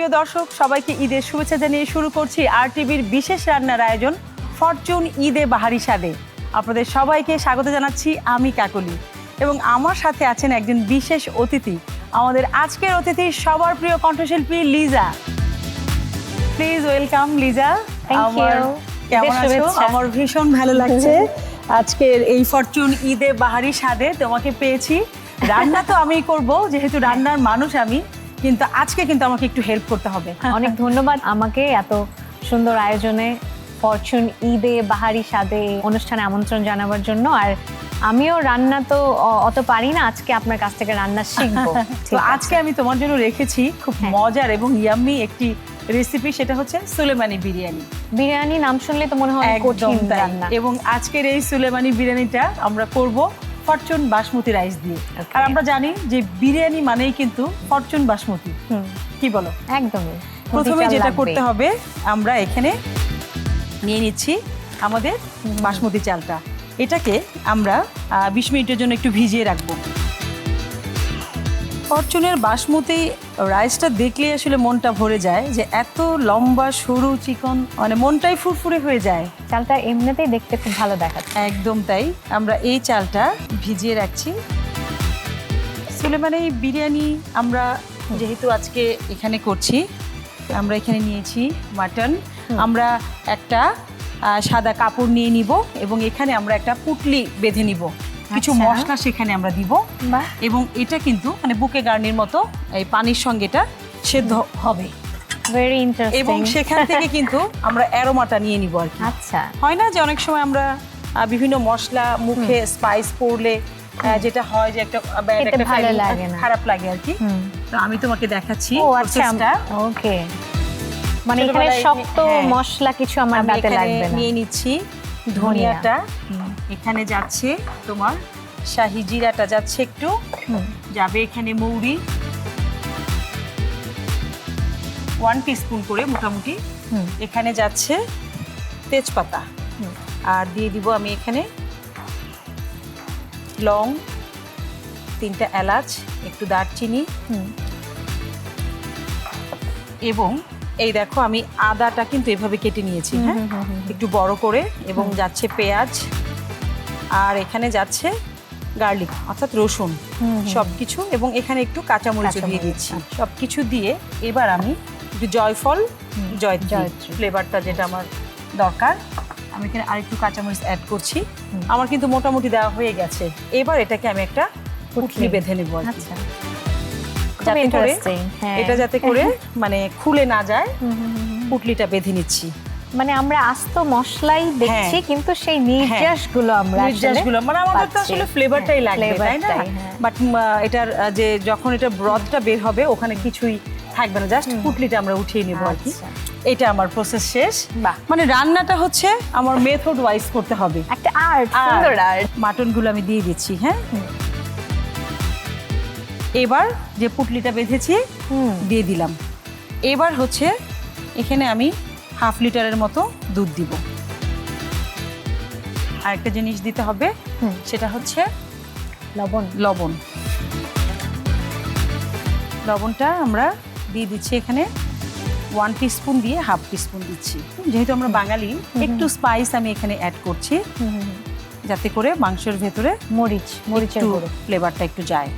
প্রিয় দর্শক, সবাইকে ঈদের শুভেচ্ছা জানিয়ে শুরু করছি RTVর বিশেষ রান্নার আয়োজন ফরচুন ঈদে বাহারি স্বাদে। আপনাদের সবাইকে স্বাগত জানাচ্ছি আমি কাকলি, এবং আমার সাথে আছেন একজন বিশেষ অতিথি, আমাদের আজকের অতিথি সবার প্রিয় কণ্ঠশিল্পী লিজা। Please welcome Liza. কেমন আছো? আমার ভীষণ ভালো লাগছে আজকের এই ফরচুন ঈদে বাহারি স্বাদে তোমাকে পেয়েছি। রান্না তো আমিই করব, যেহেতু রান্নার মানুষ আমি, কিন্তু আজকে কিন্তু আমাকে একটু হেল্প করতে হবে। অনেক ধন্যবাদ আমাকে এত সুন্দর আয়োজনে ফরচুন ঈদে বাহারি স্বাদে অনুষ্ঠানে আমন্ত্রণ জানাবার জন্য। আর আমিও রান্না তো অত পারি না, আজকে আপনার কাছ থেকে রান্না শিখবো। তো আজকে আমি তোমার জন্য রেখেছি খুব মজার এবং ইয়াম্মি একটি রেসিপি, সেটা হচ্ছে সুলেমানি বিরিয়ানি। বিরিয়ানি নাম শুনলে তো মনে হয় কঠিন রান্না, এবং আজকের এই সুলেমানি বিরিয়ানিটা আমরা করব ফরচুন বাসমতি রাইস দিয়ে। আর আমরা জানি যে বিরিয়ানি মানেই কিন্তু ফরচুন বাসমতি, কি বলো? একদমই। প্রথমে যেটা করতে হবে, আমরা এখানে নিয়ে নিচ্ছি আমাদের বাসমতি চালটা। এটাকে আমরা 20 মিনিটের জন্য একটু ভিজিয়ে রাখবো। ফরচুনের বাসমতি রাইসটা দেখলে আসলে মনটা ভরে যায়, যে এত লম্বা সরু চিকন, মানে মনটাই ফুরফুরে হয়ে যায়। চালটা এমনিতেই দেখতে খুব ভালো দেখাচ্ছে। একদম তাই, আমরা এই চালটা ভিজিয়ে রাখছি। সুলেমানি বিরিয়ানি আমরা যেহেতু আজকে এখানে করছি, আমরা এখানে নিয়েছি মাটন। আমরা একটা সাদা কাপড় নিয়ে নিব, এবং এখানে আমরা একটা পুটলি বেঁধে নিব। কিছু মশলা সেখানে আমরা দিব, এবং এটা কিন্তু মানে বুকে গার্নির মতো এই পানির সঙ্গে এটা সেদ্ধ হবে। Very interesting. এবং সেখান থেকে কিন্তু আমরা অ্যারোমাটা নিয়ে নিব আর কি। আচ্ছা, হয় না যে অনেক সময় আমরা বিভিন্ন মশলা মুখে স্পাইস পড়লে যেটা হয় যে একটা ভালো লাগে না, খারাপ লাগে আর কি। তো আমি তোমাকে দেখাচ্ছি প্রসেসটা। ওকে, মানে এখানে শক্ত মশলা কিছু আমার দাঁতে লাগবে না। নিয়ে নিচ্ছি ধনিয়াটা, এখানে যাচ্ছে তোমার শাহি জিরাটা যাচ্ছে একটু, যাবে এখানে মৌরি 1 টিস্পুন করে মোটামুটি, এখানে যাচ্ছে তেজপাতা, আর দিয়ে দিব আমি এখানে লং 3টা এলাচ, একটু দারচিনি, এবং এই দেখো আমি আদাটা কিন্তু এভাবে কেটে নিয়েছি, হ্যাঁ একটু বড় করে, এবং যাচ্ছে পেঁয়াজ, আর এখানে যাচ্ছে গার্লিক অর্থাৎ রসুন, সবকিছু, এবং এখানে একটু কাঁচামরিচ দিয়ে দিচ্ছি। সবকিছু দিয়ে এবার আমি একটু জয়ফল জয়ত্রী ফ্লেভারটা যেটা আমার দরকার, আমি এখানে আরেকটু কাঁচামরিচ অ্যাড করছি। আমার কিন্তু মোটামুটি দেওয়া হয়ে গেছে। এবার এটাকে আমি একটা পুটলি বেঁধে নেব, আচ্ছা, যাতে করে এটা যাতে করে মানে খুলে না যায়, পুটলিটা বেঁধে নিচ্ছি। মানে আমরা আস্ত মশলাই দেখছি, কিন্তু সেই নির্যাসগুলো আমরা মানে আমাদের তো আসলে ফ্লেভারটাই লাগবে, তাই না? বাট এটার যে যখন এটা ব্রথটা বের হবে, ওখানে কিছুই থাকবে না, জাস্ট পুটলিটা আমরা উঠিয়ে নেব আর কি। এটা আমার প্রসেস শেষ। মানে রান্নাটা হচ্ছে আমার মেথড ওয়াইজ করতে হবে, একটা আর্ট, সুন্দর আর্ট। মাটনগুলো আমি দিয়ে দিচ্ছি, হ্যাঁ। এবার যে পুটলিটা বেঁধেছি দিয়ে দিলাম। এবার হচ্ছে এখানে আমি 1/2 লিটারের মতো দুধ দিব। আরেকটা জিনিস দিতে হবে, সেটা হচ্ছে লবণ। লবণটা আমরা দিয়ে দিচ্ছি এখানে 1 টিস্পুন দিয়ে 1/2 টিস্পুন দিচ্ছি। যেহেতু আমরা বাঙালি, একটু স্পাইস আমি এখানে অ্যাড করছি, যাতে করে মাংসের ভেতরে মরিচের ফ্লেভারটা একটু যায়।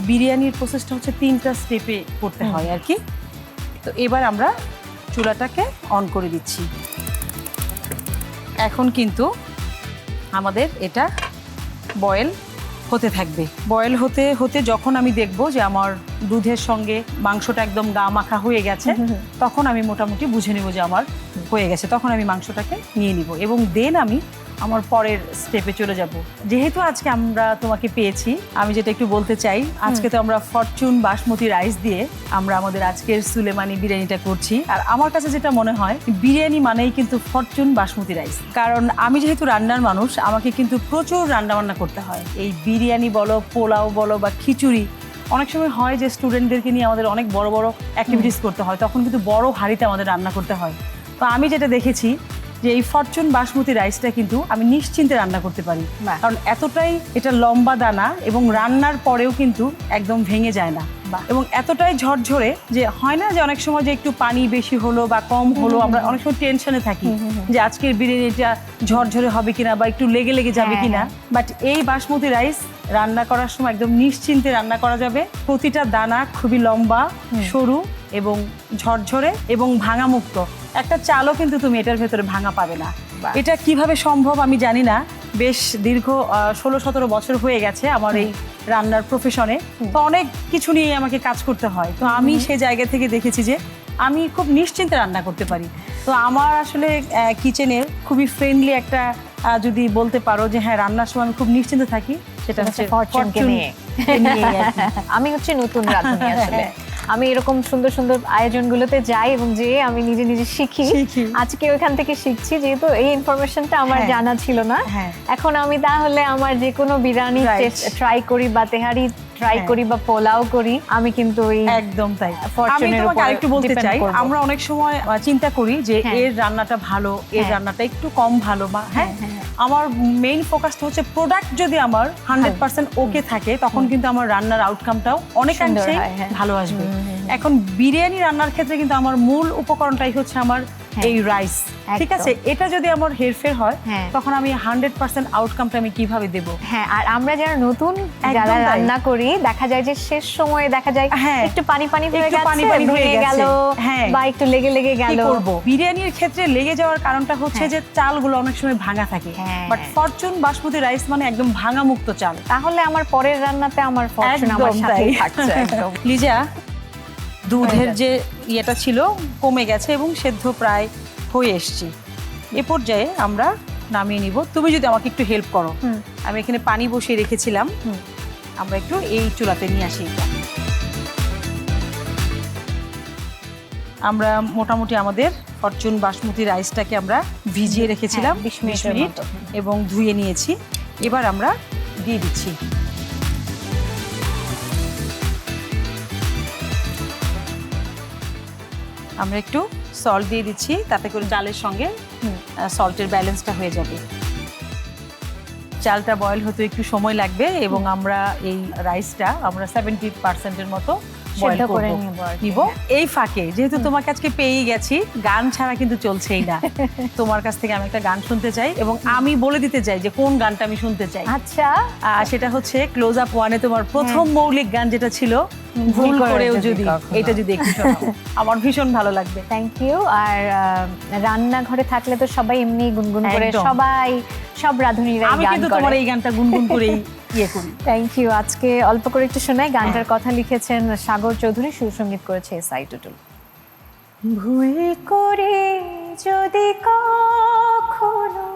বিরিয়ানির প্রসেসটা হচ্ছে 3টা স্টেপে করতে হয় আর কি। তো এবার আমরা চুলাটাকে অন করে দিচ্ছি। এখন কিন্তু আমাদের এটা বয়েল হতে থাকবে। বয়েল হতে হতে যখন আমি দেখব যে আমার দুধের সঙ্গে মাংসটা একদম গা মাখা হয়ে গেছে, তখন আমি মোটামুটি বুঝে নেব যে আমার হয়ে গেছে। তখন আমি মাংসটাকে নিয়ে নিব, এবং দেন আমি আমার পরের স্টেপে চলে যাব। যেহেতু আজকে আমরা তোমাকে পেয়েছি, আমি যেটা একটু বলতে চাই, আজকে তো আমরা ফরচুন বাসমতি রাইস দিয়ে আমরা আমাদের আজকের সুলেমানি বিরিয়ানিটা করছি। আর আমার কাছে যেটা মনে হয়, বিরিয়ানি মানেই কিন্তু ফরচুন বাসমতি রাইস। কারণ আমি যেহেতু রান্নার মানুষ, আমাকে কিন্তু প্রচুর রান্নাবান্না করতে হয়। এই বিরিয়ানি বলো, পোলাও বলো, বা খিচুড়ি, অনেক সময় হয় যে স্টুডেন্টদেরকে নিয়ে আমাদের অনেক বড় বড় অ্যাক্টিভিটিস করতে হয়, তখন কিন্তু বড় হাঁড়িতে আমাদের রান্না করতে হয়। তো আমি যেটা দেখেছি যে এই ফরচুন বাসমতি রাইসটা কিন্তু আমি নিশ্চিন্তে রান্না করতে পারি, বাহ। কারণ এতটাই এটা লম্বা দানা এবং রান্নার পরেও কিন্তু একদম ভেঙে যায় না, বাহ। এবং এতটাই ঝরঝরে যে হয় না যে অনেক সময় যে একটু পানি বেশি হলো বা কম হলো, আমরা অনেক সময় টেনশনে থাকি যে আজকের বিরিয়ানিটা ঝরঝরে হবে কিনা বা একটু লেগে লেগে যাবে হ্যাঁ, কিনা, বাট এই বাসমতি রাইস রান্না করার সময় একদম নিশ্চিন্তে রান্না করা যাবে। প্রতিটা দানা খুবই লম্বা, সরু এবং ঝরঝরে এবং ভাঙা মুক্ত। একটা চালও কিন্তু তুমি এটার ভেতরে ভাঙা পাবে না। বাহ। এটা কিভাবে সম্ভব আমি জানি না, বেশ দীর্ঘ 16-17 বছর হয়ে গেছে আমার এই রান্নার প্রফেশনে, তো অনেক কিছু নিয়ে আমাকে কাজ করতে হয়। তো আমি সেই জায়গা থেকে দেখেছি যে আমি খুব নিশ্চিন্তে রান্না করতে পারি। তো আমার আসলে কিচেনের খুবই ফ্রেন্ডলি একটা যদি বলতে পারো যে হ্যাঁ রান্নার সময় আমি খুব নিশ্চিন্তে থাকি, সেটা হচ্ছে ফরচুনকে Fortune নিয়ে। নিয়েই আর কি। আমি হচ্ছে নতুন রাঁধুনি আসলে। আমি এরকম সুন্দর সুন্দর আয়োজনগুলোতে যাই এবং যে আমি নিজে নিজে শিখি। আজকে ওইখান থেকে শিখছি, যেহেতু এই ইনফরমেশনটা আমার হ্যাঁ। জানা ছিল না। হ্যাঁ। এখন আমি তাহলে আমার যে কোনো বিরিয়ানি Right. ট্রাই করি বা তেহারি ট্রাই হ্যাঁ। করি বা পোলাও করি, আমি কিন্তু এই একদম তাই। আমি ফরচুনের তোমাকে উপরে আরেকটু বলতে depend চাই, করবো। আমরা অনেক সময় চিন্তা করি যে হ্যাঁ। এর রান্নাটা ভালো, এর হ্যাঁ। রান্নাটা একটু কম ভালো, বা হ্যাঁ হ্যাঁ, হ্যাঁ। আমার মেইন ফোকাসটা হচ্ছে প্রোডাক্ট যদি আমার 100% ওকে থাকে, তখন কিন্তু আমার রান্নার আউটকামটাও অনেকাংশে সুন্দর হয়, হ্যাঁ। ভালো আসবে। এখন বিরিয়ানি রান্নার ক্ষেত্রে কিন্তু আমার মূল উপকরণটাই হচ্ছে আমার হ্যাঁ। এই রাইস, ঠিক একদম। আছে? এটা যদি আমার হেরফের হয়, হ্যাঁ। তখন আমি 100% আউটকামটা আমি কিভাবে দেব? হ্যাঁ, আর আমরা যারা নতুন একদম যারা তাই। রান্না করি, দেখা যায় যে শেষ সময়ে দেখা যায় হ্যাঁ। একটু পানি পানি হয়ে একটু গেছে, পানি পানি হয়ে ভেঙে গেছে। গেল, হ্যাঁ। বা একটু লেগে লেগে কি গেল। করব? বিরিয়ানির ক্ষেত্রে লেগে যাওয়ার কারণটা হচ্ছে হ্যাঁ। যে চালগুলো অনেক সময় ভাঙা থাকে, হ্যাঁ। বাট ফরচুন বাসমতি রাইস মানে একদম ভাঙা মুক্ত চাল। তাহলে আমার পরের রান্নাতে আমার ফরচুন আমার একদম সাথেই তাই। থাকছে একদম। লিজা, দুধের হয়ে যে ইয়েটা ছিল কমে গেছে এবং সেদ্ধ প্রায় হয়ে এসছে। এ পর্যায়ে আমরা নামিয়ে নিব। তুমি যদি আমাকে একটু হেল্প করো, হুম। আমি এখানে পানি বসিয়ে রেখেছিলাম, আমরা একটু এই চুলাতে নিয়ে আসি এটা। আমরা মোটামুটি আমাদের ফরচুন বাসমতি রাইসটাকে আমরা ভিজিয়ে রেখেছিলাম হ্যাঁ, 20 20 মিনিটের মিনিট মতো। এবং ধুয়ে নিয়েছি। এবার আমরা দিয়ে দিচ্ছি। আমরা একটু সল্ট দিয়ে দিচ্ছি, তাতে করে চালের সঙ্গে সল্টের ব্যালেন্সটা হয়ে যাবে। চালটা বয়েল হতে একটু সময় লাগবে এবং আমরা এই রাইসটা আমরা 70%-এর মতো বয়েল সেদ্ধ করে করব নিব আর কি, নিব। হ্যাঁ। এই ফাঁকে যেহেতু তোমাকে আজকে পেয়েই গেছি, গান ছাড়া কিন্তু চলছেই না। তোমার কাছ থেকে আমি একটা গান শুনতে চাই এবং আমি বলে দিতে চাই যে কোন গানটা আমি শুনতে চাই। আচ্ছা, সেটা হচ্ছে ক্লোজ আপ ওয়ানে তোমার প্রথম মৌলিক গান যেটা ছিল ভুল করেও যদি, কখনো। এটা যদি একটু শোনাও, আমার ভীষণ ভালো লাগবে। Thank you. আর রান্নাঘরে থাকলে তো সবাই এমনি গুনগুন করে, একদম। সবাই সব রাঁধুনিরা আমি গান কিন্তু করে। তোমার এই গানটা গুনগুন করেই ইয়ে করি। Thank you. আজকে অল্প করে একটু শোনাই। গানটার কথা লিখেছেন সাগর চৌধুরী, সুসঙ্গীত করেছে এসআই টুটুল। ভুল করে যদি কখনো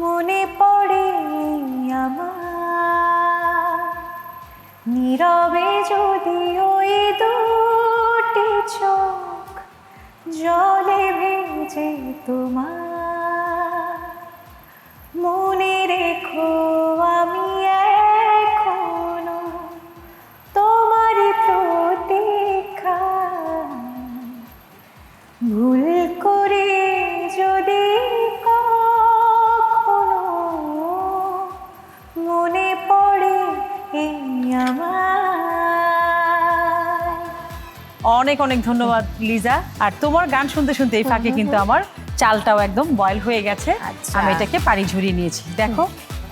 মনে পড়ে আমার, নীরবে যদি ওই দুটি চোখ জলে ভেজে তোমার, মনে রেখো আমি এখনো তোমারই প্রতীক্ষা। ভুল করে যদি কখনো মনে পড়ে এই আমার। অনেক অনেক ধন্যবাদ লিজা। আর তোমার গান শুনতে শুনতে এই ফাঁকে কিন্তু আমার চালটাও একদম বয়েল হয়ে গেছে। আচ্ছা। আমি এটাকে পানি ঝরিয়ে নিয়েছি। দেখো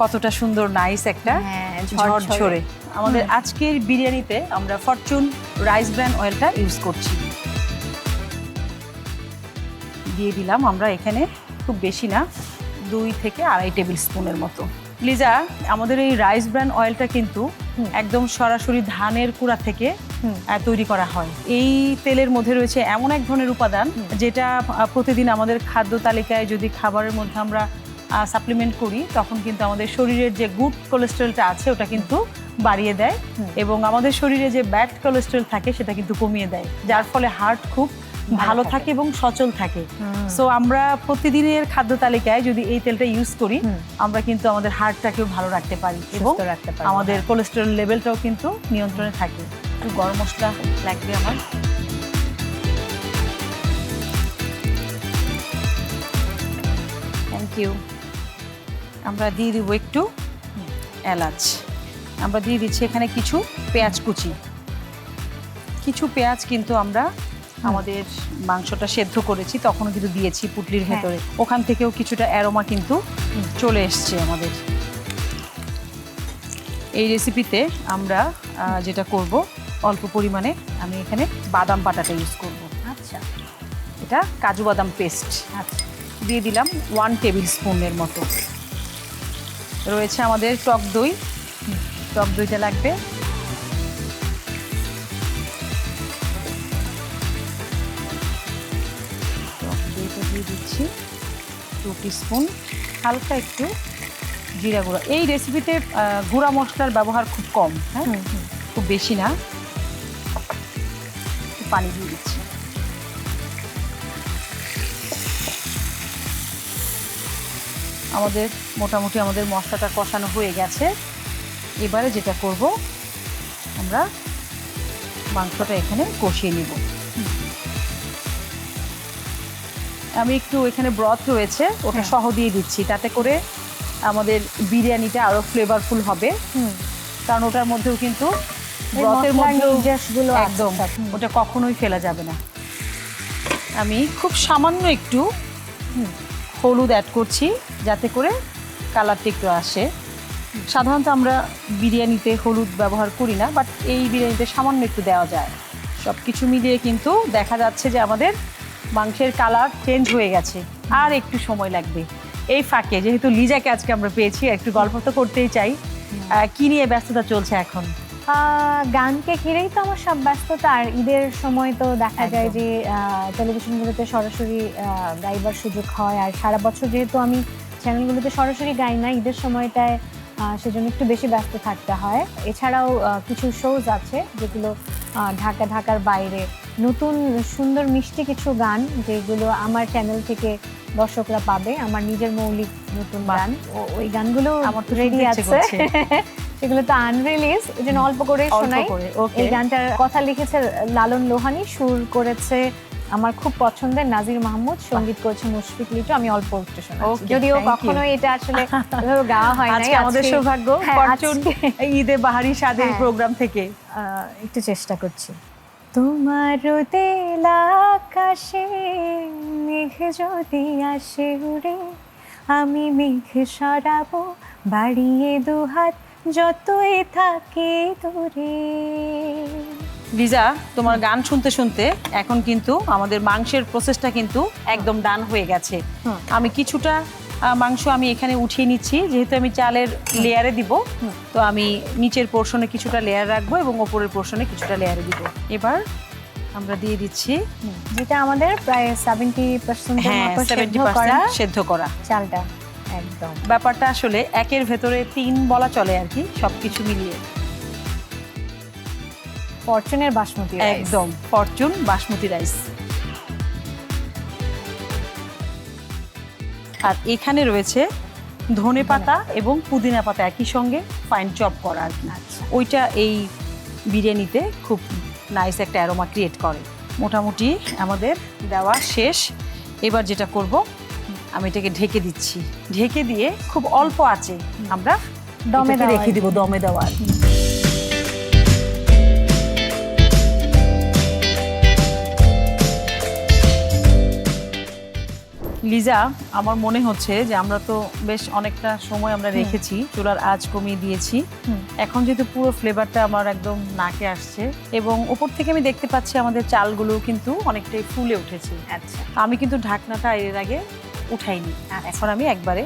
কতটা সুন্দর নাইস একটা হ্যাঁ, ঝরঝরে। আমাদের আজকের বিরিয়ানিতে আমরা ফরচুন রাইস ব্র্যান অয়েলটা ইউজ করছি। দিয়ে দিলাম আমরা এখানে, খুব বেশি না, 2 থেকে 2.5 টেবিল স্পুনের মতো। লিজা, আমাদের এই রাইস ব্র্যান অয়েলটা কিন্তু একদম সরাসরি ধানের কুড়া থেকে তৈরি করা হয়। এই তেলের মধ্যে রয়েছে এমন এক ধরনের উপাদান যেটা প্রতিদিন আমাদের খাদ্য তালিকায় যদি খাবারের মধ্যে আমরা সাপ্লিমেন্ট করি, তখন কিন্তু আমাদের শরীরের যে গুড কোলেস্টেরলটা আছে ওটা কিন্তু বাড়িয়ে দেয় এবং আমাদের শরীরে যে ব্যাড কোলেস্টেরল থাকে সেটা কিন্তু কমিয়ে দেয়, যার ফলে হার্ট খুব ভালো থাকে এবং সচল থাকে। সো আমরা প্রতিদিনের খাদ্য তালিকায় যদি এই তেলটা ইউজ করি, আমরা কিন্তু আমাদের হার্টটাকেও ভালো রাখতে পারি এবং সুস্থ রাখতে পারি। আমাদের কোলেস্টেরল লেভেলটাও কিন্তু নিয়ন্ত্রণে থাকে। একটু গরম মশলা লাগবে আমার। ইউ। আমরা দিয়ে দিব একটু এলাচ, আমরা দিয়ে দিচ্ছি এখানে কিছু পেঁয়াজ কুচি। কিছু পেঁয়াজ কিন্তু আমরা আমাদের মাংসটা সেদ্ধ করেছি তখনও কিন্তু দিয়েছি পুটলির হ্যাঁ। ভেতরে, ওখান থেকেও কিছুটা অ্যারোমা কিন্তু চলে এসছে আমাদের। এই রেসিপিতে আমরা যেটা করব, অল্প পরিমাণে আমি এখানে বাদাম বাটাটা ইউজ করব। আচ্ছা এটা কাজু বাদাম পেস্ট আচ্ছা। দিয়ে দিলাম 1 টেবিল স্পুনের মতো। রয়েছে আমাদের টক দই, টক দইটা লাগবে। টক দইটা দিয়ে দিচ্ছি 2 টিস্পুন। হালকা একটু জিরা গুঁড়া। এই রেসিপিতে গুঁড়া মশলার ব্যবহার খুব কম, হ্যাঁ, খুব বেশি না। একটু পানি দিয়ে দিচ্ছি। আমাদের মোটামুটি আমাদের মশলাটা কষানো হয়ে গেছে। এবারে যেটা করব, আমরা মাংসটা এখানে কষিয়ে নিব। আমি একটু এখানে ব্রথ রয়েছে ওটা সহ দিয়ে দিচ্ছি, তাতে করে আমাদের বিরিয়ানিটা আরো ফ্লেভারফুল হবে। কারণ ওটার মধ্যেও কিন্তু ব্রথের মধ্যে গুলো একদম ওটা কখনোই ফেলা যাবে না। আমি খুব সামান্য একটু হলুদ অ্যাড করছি যাতে করে কালারটা একটু আসে। সাধারণত আমরা বিরিয়ানিতে হলুদ ব্যবহার করি না, বাট এই বিরিয়ানিতে সামান্য একটু দেওয়া যায়। সব কিছু মিলিয়ে কিন্তু দেখা যাচ্ছে যে আমাদের মাংসের কালার চেঞ্জ হয়ে গেছে, আর একটু সময় লাগবে। এই ফাঁকে যেহেতু লিজাকে আজকে আমরা পেয়েছি, একটু গল্প তো করতেই চাই। কি নিয়ে ব্যস্ততা চলছে এখন? গানকে ঘিরেই তো আমার সব ব্যস্ততা। আর ঈদের সময় তো দেখা যায় যে টেলিভিশনগুলোতে সরাসরি গাইবার সুযোগ হয়, আর সারা বছর যেহেতু আমি চ্যানেলগুলোতে সরাসরি গাই না, ঈদের সময়টায় সেজন্য একটু বেশি ব্যস্ত থাকতে হয়। এছাড়াও কিছু শোজ আছে যেগুলো ঢাকার বাইরে, নতুন সুন্দর মিষ্টি কিছু গান যেগুলো আমার চ্যানেল থেকে দর্শকরা পাবে, আমার নিজের মৌলিক নতুন গান। ওই গানগুলো আমার তো রেডি শুনতে ইচ্ছে আছে, সেগুলো তো আনরিলিজ, এই জন্য অল্প করে শোনাই। এই গানটার কথা লিখেছে লালন লোহানী, সুর করেছে আমার খুব পছন্দের নাজির মাহমুদ, সঙ্গীত করেছে মুশফিক লিটু। আমি অল্প একটু শোনাচ্ছি, যদিও কখনো এটা আসলে গাওয়া হয় না। আমাদের সৌভাগ্য ফরচুন ঈদে বাহারি স্বাদের প্রোগ্রাম থেকে একটু চেষ্টা করছি। তোমার দিল আকাশে মেঘ যদি আসে উড়ে, আমি মেঘ সরাবো বাড়িয়ে দুহাত যতই থাকে দূরে। লিজা, তোমার গান শুনতে শুনতে এখন কিন্তু আমাদের মাংসের প্রসেসটা কিন্তু একদম ডান হয়ে গেছে। আমি কিছুটা মাংস আমি এখানে উঠিয়ে নিচ্ছি, যেহেতু আমি চালের লেয়ারে দিব, তো আমি নিচের পোর্শনে কিছুটা লেয়ার রাখবো এবং ওপরের পোর্শনে কিছুটা লেয়ারে দিব। এবার আমরা দিয়ে দিচ্ছি যেটা আমাদের প্রায় 70% সেদ্ধ করা চালটা। একদম ব্যাপারটা আসলে একের ভেতরে 3 বলা চলে আর কি, সবকিছু মিলিয়ে। ফরচুনের বাসমতি রাইস, একদম ফরচুন বাসমতি রাইস। আর এখানে রয়েছে ধনে পাতা এবং পুদিনা পাতা একই সঙ্গে ফাইন চপ করা আর কি। ওইটা এই বিরিয়ানিতে খুব নাইস একটা অ্যারোমা ক্রিয়েট করে। মোটামুটি আমাদের দেওয়া শেষ। এবার যেটা করব, আমি এটাকে ঢেকে দিচ্ছি। ঢেকে দিয়ে খুব অল্প আঁচে আমরা দমে রেখে দিব, দমে দেওয়ার। লিজা, আমার মনে হচ্ছে যে আমরা তো বেশ অনেকটা সময় আমরা রেখেছি, চুলার আঁচ কমিয়ে দিয়েছি। এখন যেহেতু পুরো ফ্লেভারটা আমার একদম নাকে আসছে এবং উপর থেকে আমি দেখতে পাচ্ছি আমাদের চালগুলো কিন্তু অনেকটাই ফুলে উঠেছে। আচ্ছা, আমি কিন্তু ঢাকনাটা এর আগে উঠাইনি, এখন আমি একবারে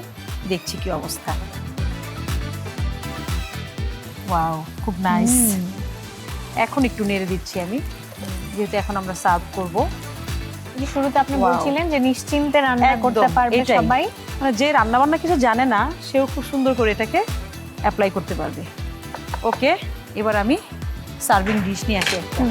দেখছি কি অবস্থা। ওয়াও, খুব নাইস। এখন একটু নেড়ে দিচ্ছি আমি, যেহেতু এখন আমরা সার্ভ করব। শুরুতে আপনি বলছিলেন যে নিশ্চিন্তে রান্না করতে পারবে সবাই, মানে যে রান্না বান্না কিছু জানে না সেও খুব সুন্দর করে এটাকে অ্যাপ্লাই করতে পারবে। ওকে, এবার আমি সার্ভিং ডিশ নিয়ে আসি একটা।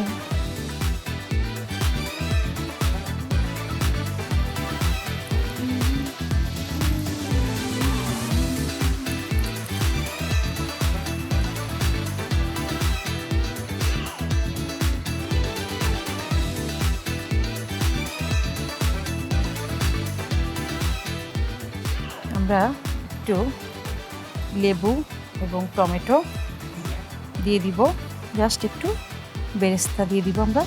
আমরা একটু লেবু এবং টমেটো দিয়ে দিব, জাস্ট একটু বেরেস্তা দিয়ে দিব আমরা।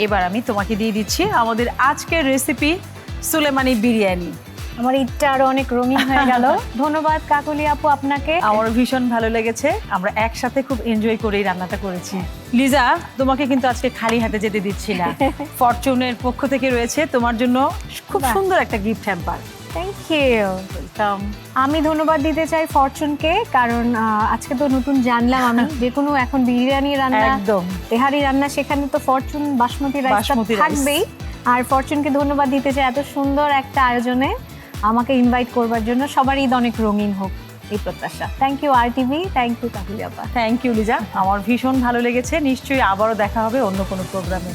এবার আমি তোমাকে দিয়ে দিচ্ছি আমাদের আজকের রেসিপি সুলেমানি বিরিয়ানি। আমার ঈদটা আরো অনেক রঙিন হয়ে গেল। ধন্যবাদ কাকলি আপু আপনাকে। আমার ভীষণ ভালো লেগেছে, আমরা একসাথে খুব এনজয় করেই রান্নাটা করেছি। লিজা, তোমাকে কিন্তু আজকে খালি হাতে যেতে দিচ্ছি না। ফরচুনের পক্ষ থেকে রয়েছে তোমার জন্য খুব বাহ। সুন্দর একটা gift hamper. Thank you. Welcome. আমি ধন্যবাদ দিতে চাই ফরচুনকে, কারণ আজকে তো নতুন জানলাম আমি যে কোনো এখন বিরিয়ানি রান্না, একদম তেহারি রান্না, সেখানে তো Fortune basmati rice basmati rice. থাকবেই। আর ফরচুনকে ধন্যবাদ দিতে চাই এত সুন্দর একটা আয়োজনে আমাকে ইনভাইট করবার জন্য। সবার ঈদ অনেক রঙিন হোক এই প্রত্যাশা। Thank you RTV, thank you Kakuli আপা। থ্যাংক ইউ লিজা, আমার ভীষণ ভালো লেগেছে। নিশ্চয়ই আবারও দেখা হবে অন্য কোনো প্রোগ্রামে।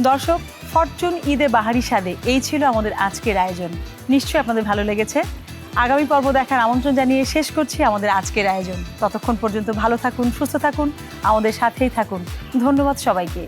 দর্শক, ফরচুন ঈদে বাহারি স্বাদে এই ছিল আমাদের আজকের আয়োজন। নিশ্চয়ই আপনাদের ভালো লেগেছে। আগামী পর্ব দেখার আমন্ত্রণ জানিয়ে শেষ করছি আমাদের আজকের আয়োজন। ততক্ষণ পর্যন্ত ভালো থাকুন, সুস্থ থাকুন, আমাদের সাথেই থাকুন। ধন্যবাদ সবাইকে।